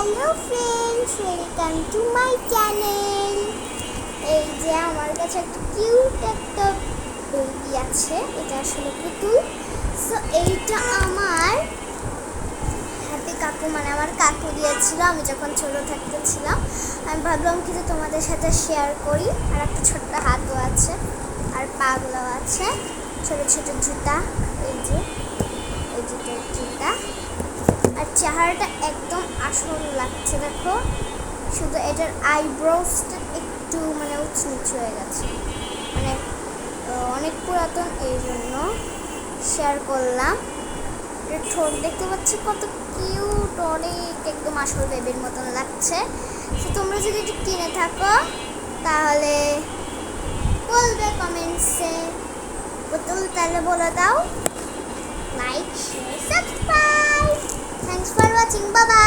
Hello friends, welcome to my channel. এই যে আমার কাছে একটা কিউট একটা বেবি আছে, এটা আসলে পুতুল। সো এইটা আমার হ্যাপি কাকু মানে আমার কাকু দিয়েছিল আমি যখন ছোট থাকতে ছিলাম। আমি ভাবলাম কিন্তু তোমাদের সাথে শেয়ার করি। আর একটা ছোট্ট হাতও আছে আর পাগুলো আছে, ছোট ছোট জুতা। এই যে এই জুতা আর চেহারাটা একদম আসল লাগছে, দেখো। শুধু এটার আইব্রোসটা একটু মানে উঁচু নিচু হয়ে গেছে, মানে অনেক পুরাতন, এই জন্য শেয়ার করলাম। এর ঠোঁট দেখতে পাচ্ছি কত কিউট, অনেক একদম আসল বেবির মতন লাগছে। তো তোমরা যদি এটা কিনে থাকো তাহলে বলবে কমেন্টসে, পুতুল তাহলে বলে দাও। Like, share, subscribe. Thanks for watching. Bye bye.